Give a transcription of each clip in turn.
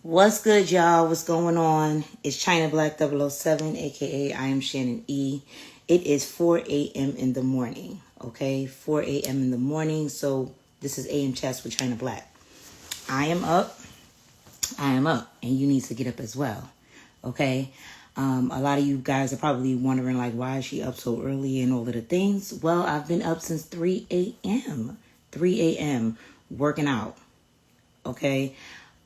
What's good, y'all? What's going on? It's Chynablack 007, aka I am Shannon E. It is 4 a.m. in the morning, okay? 4 a.m. in the morning, so this is AM Chats with Chynablack. I am up, and you need to get up as well, okay? A lot of you guys are probably wondering, like, why is she up so early and all of the things? Well, I've been up since 3 a.m. 3 a.m. working out, okay?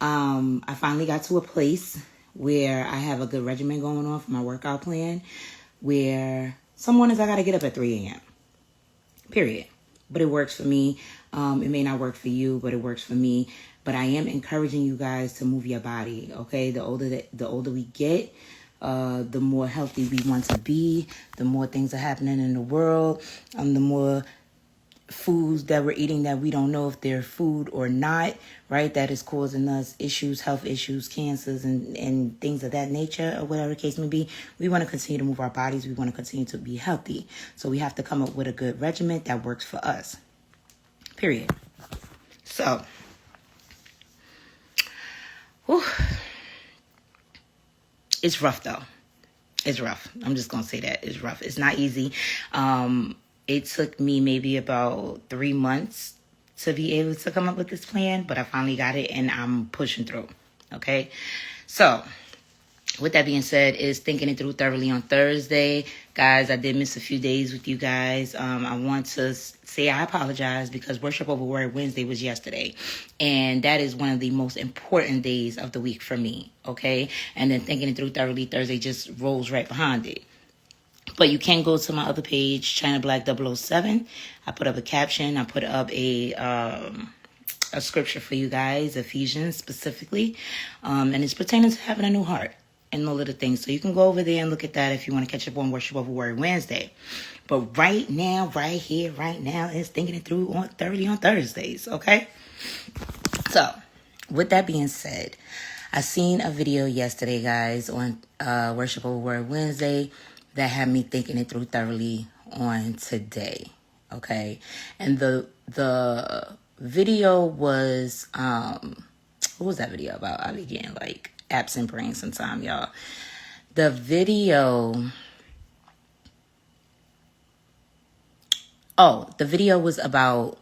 I finally got to a place where I have a good regimen going on for my workout plan, where some mornings I got to get up at 3 a.m. Period. But it works for me. It may not work for you, but it works for me. But I am encouraging you guys to move your body, okay? The older we get, the more healthy we want to be, the more things are happening in the world, the more foods that we're eating that we don't know if they're food or not, right? That is causing us issues, health issues, cancers, and things of that nature, or whatever the case may be. We want to continue to move our bodies. We want to continue to be healthy. So we have to come up with a good regimen that works for us. Period. So, whew, it's rough though. It's rough. I'm just going to say that. It's rough. It's not easy. It took me maybe about 3 months to be able to come up with this plan, but I finally got it and I'm pushing through. Okay. So with that being said, is thinking it through thoroughly on Thursday. Guys, I did miss a few days with you guys. I want to say I apologize because Worship Over Word Wednesday was yesterday. And that is one of the most important days of the week for me. Okay. And then thinking it through thoroughly Thursday just rolls right behind it. But you can go to my other page, Chynablack 007. I put up a caption. I put up a scripture for you guys, Ephesians specifically. And it's pertaining to having a new heart and all of the things. So you can go over there and look at that if you want to catch up on Worship Over Word Wednesday. But right now, right here, right now, is thinking it through on Thursdays, okay? So, with that being said, I seen a video yesterday, guys, on Worship Over Word Wednesday that had me thinking it through thoroughly on today, okay? And the video was, what was that video about? I be getting, like, absent brain sometime, y'all. The video was about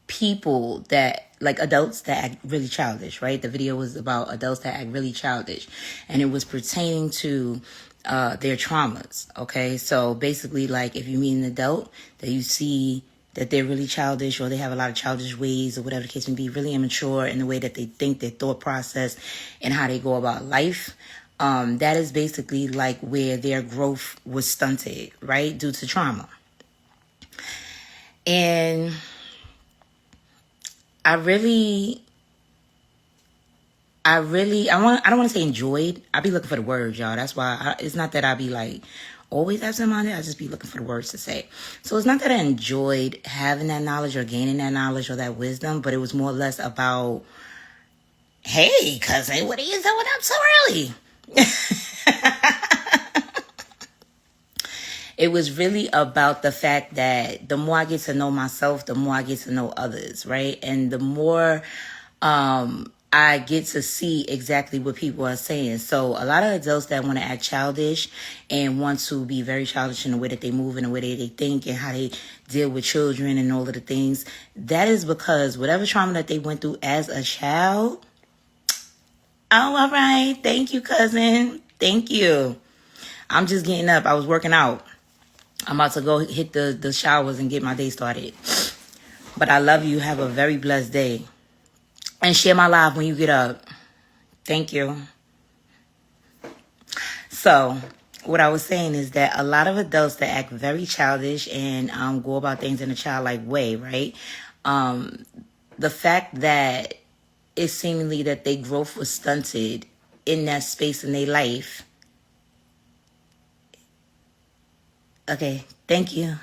people that, like, adults that act really childish, right? The video was about adults that act really childish, and it was pertaining to their traumas, okay? So basically, like, if you meet an adult that you see that they're really childish or they have a lot of childish ways or whatever the case may be, really immature in the way that they think, their thought process, and how they go about life, that is basically like where their growth was stunted, right? Due to trauma. And I don't want to say enjoyed. I be looking for the words, y'all. That's why it's not that I be like always absent-minded. I just be looking for the words to say. So it's not that I enjoyed having that knowledge or gaining that knowledge or that wisdom, but it was more or less about, hey, cousin, what are you doing up so early? It was really about the fact that the more I get to know myself, the more I get to know others, right? And the more I get to see exactly what people are saying. So a lot of adults that want to act childish and want to be very childish in the way that they move and the way that they think and how they deal with children and all of the things, that is because whatever trauma that they went through as a child. Oh, all right. Thank you, cousin. Thank you. I'm just getting up. I was working out. I'm about to go hit the showers and get my day started. But I love you. Have a very blessed day. And share my live when you get up. Thank you. So, what I was saying is that a lot of adults that act very childish and go about things in a childlike way, right? The fact that it's seemingly that their growth was stunted in that space in their life. Okay, thank you.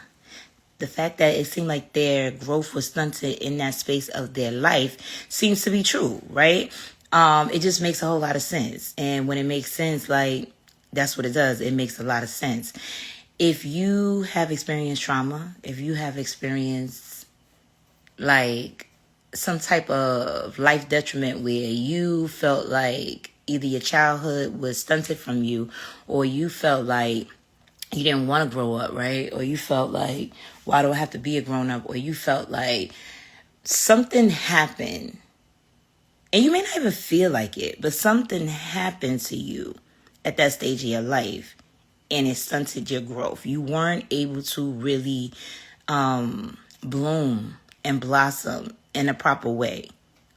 The fact that it seemed like their growth was stunted in that space of their life seems to be true, right? It just makes a whole lot of sense. And when it makes sense, like, that's what it does. It makes a lot of sense. If you have experienced trauma, if you have experienced, like, some type of life detriment where you felt like either your childhood was stunted from you, or you felt like you didn't want to grow up, right? Or you felt like, why do I have to be a grown up? Or you felt like something happened, and you may not even feel like it, but something happened to you at that stage of your life, and it stunted your growth. You weren't able to really bloom and blossom in a proper way.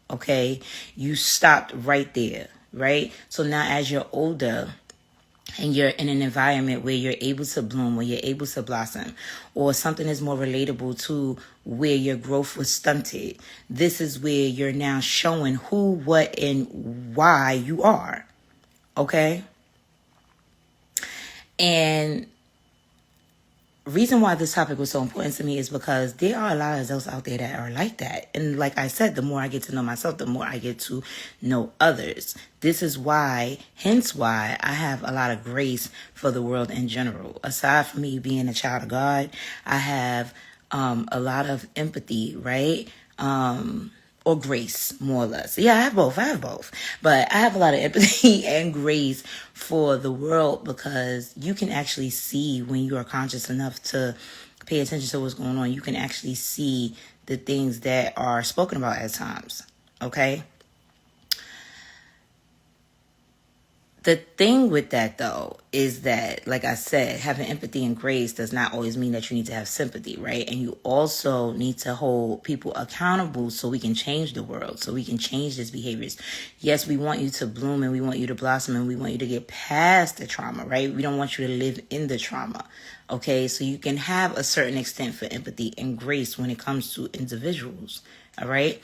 Okay, you stopped right there, right? So now as you're older and you're in an environment where you're able to bloom, where you're able to blossom, or something is more relatable to where your growth was stunted, this is where you're now showing who, what, and why you are. Okay? And reason why this topic was so important to me is because there are a lot of adults out there that are like that. And like I said, the more I get to know myself, the more I get to know others. This is why, hence why, I have a lot of grace for the world in general. Aside from me being a child of God, I have a lot of empathy, right? Or grace, more or less. Yeah, I have both. But I have a lot of empathy and grace for the world, because you can actually see, when you are conscious enough to pay attention to what's going on, you can actually see the things that are spoken about at times. Okay? The thing with that, though, is that, like I said, having empathy and grace does not always mean that you need to have sympathy, right? And you also need to hold people accountable so we can change the world, so we can change these behaviors. Yes, we want you to bloom and we want you to blossom and we want you to get past the trauma, right? We don't want you to live in the trauma, okay? So you can have a certain extent for empathy and grace when it comes to individuals, all right?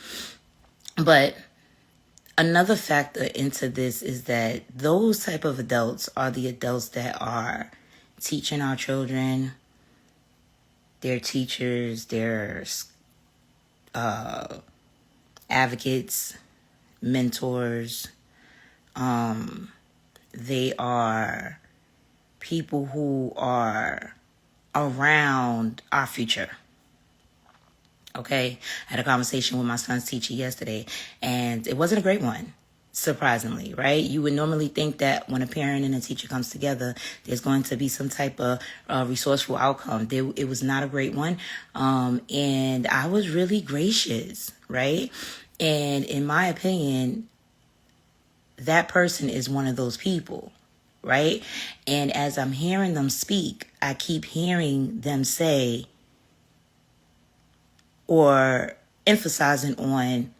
But another factor into this is that those type of adults are the adults that are teaching our children, they're teachers, they're advocates, mentors. They are people who are around our future. Okay, I had a conversation with my son's teacher yesterday, and it wasn't a great one, surprisingly, right? You would normally think that when a parent and a teacher comes together, there's going to be some type of resourceful outcome. It was not a great one, and I was really gracious, right? And in my opinion, that person is one of those people, right? And as I'm hearing them speak, I keep hearing them say, or emphasizing on,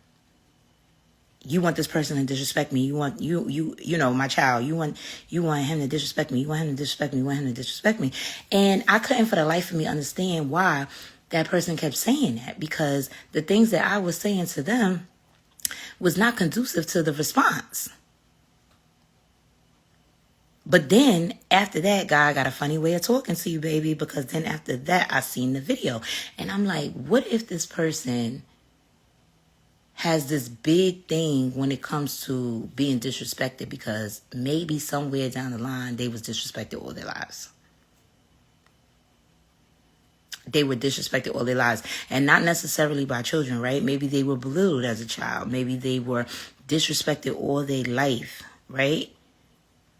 you want this person to disrespect me. You want my child. You want him to disrespect me. You want him to disrespect me. You want him to disrespect me. And I couldn't for the life of me understand why that person kept saying that, because the things that I was saying to them was not conducive to the response. But then after that, God got a funny way of talking to you, baby, because then after that, I seen the video. And I'm like, what if this person has this big thing when it comes to being disrespected, because maybe somewhere down the line, they was disrespected all their lives. They were disrespected all their lives. And not necessarily by children, right? Maybe they were belittled as a child. Maybe they were disrespected all their life, right?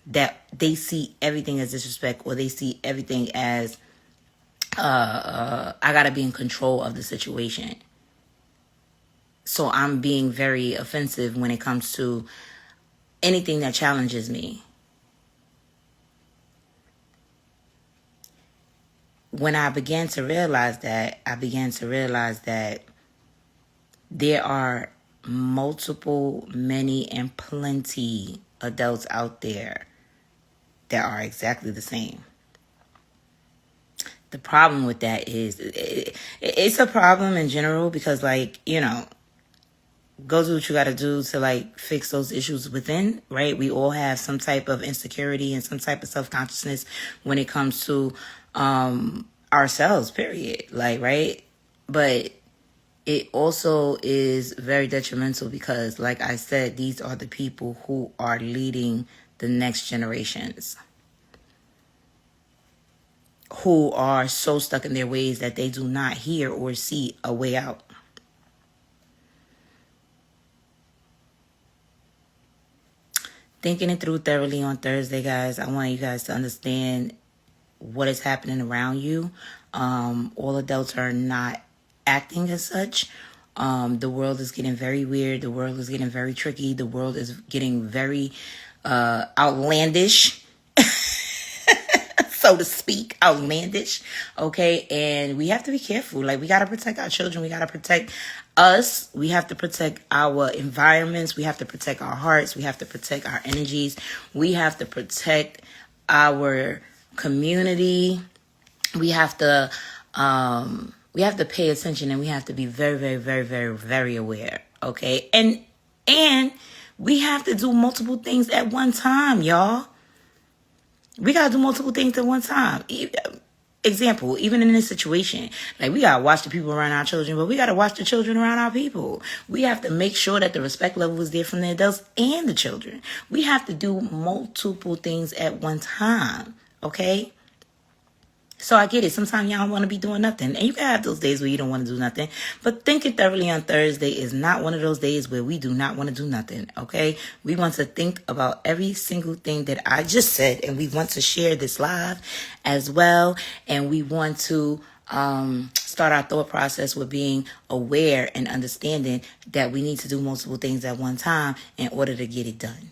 That they see everything as disrespect, or they see everything as I gotta be in control of the situation. So I'm being very offensive when it comes to anything that challenges me. When I began to realize that, there are many, and plenty adults out there that are exactly the same. The problem with that is it's a problem in general, because, like, go do what you got to do to, like, fix those issues within, right? We all have some type of insecurity and some type of self-consciousness when it comes to ourselves, period. Like, right? But it also is very detrimental because, like I said, these are the people who are leading the next generations, who are so stuck in their ways that they do not hear or see a way out. thinking it through thoroughly on Thursday, guys. I want you guys to understand what is happening around you. All adults are not acting as such. The world is getting very weird. The world is getting very tricky. The world is getting very outlandish, so to speak, outlandish. Okay, and we have to be careful. Like, we got to protect our children. We got to protect us. We have to protect our environments. We have to protect our hearts. We have to protect our energies. We have to protect our community. We have to pay attention, and we have to be very, very, very, very, very aware. Okay, and we have to do multiple things at one time, y'all. We gotta do multiple things at one time. Example, even in this situation, like, we gotta watch the people around our children, but we gotta watch the children around our people. We have to make sure that the respect level is there from the adults and the children. We have to do multiple things at one time. Okay? So I get it. Sometimes y'all don't want to be doing nothing. And you can have those days where you don't want to do nothing. But thinking thoroughly on Thursday is not one of those days where we do not want to do nothing. Okay? We want to think about every single thing that I just said. And we want to share this live as well. And we want to start our thought process with being aware and understanding that we need to do multiple things at one time in order to get it done.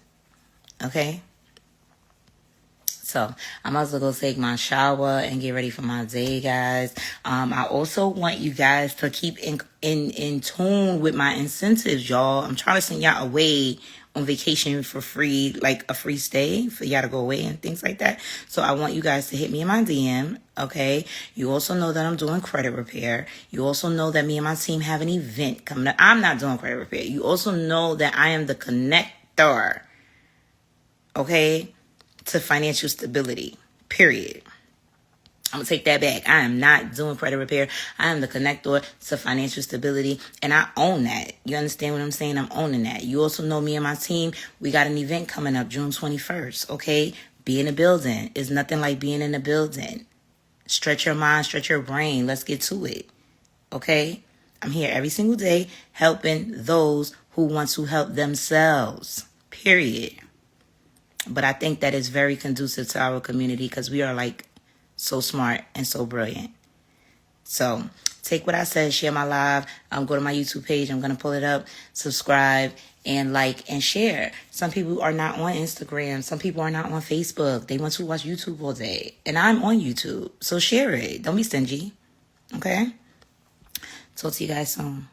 Okay? So I'm also going to take my shower and get ready for my day, guys. I also want you guys to keep in tune with my incentives, y'all. I'm trying to send y'all away on vacation for free, like a free stay for y'all to go away and things like that. So I want you guys to hit me in my DM, okay? You also know that I'm doing credit repair. You also know that me and my team have an event coming up. I'm not doing credit repair. You also know that I am the connector, okay, to financial stability, period. I'm going to take that back. I am not doing credit repair. I am the connector to financial stability, and I own that. You understand what I'm saying? I'm owning that. You also know me and my team, we got an event coming up June 21st, okay? Be in a building. It's nothing like being in a building. Stretch your mind, stretch your brain. Let's get to it, okay? I'm here every single day helping those who want to help themselves, period. But I think that is very conducive to our community because we are like so smart and so brilliant. So take what I said, share my live. Go to my YouTube page. I'm going to pull it up, subscribe, and like and share. Some people are not on Instagram. Some people are not on Facebook. They want to watch YouTube all day. And I'm on YouTube. So share it. Don't be stingy. Okay? Talk to you guys soon.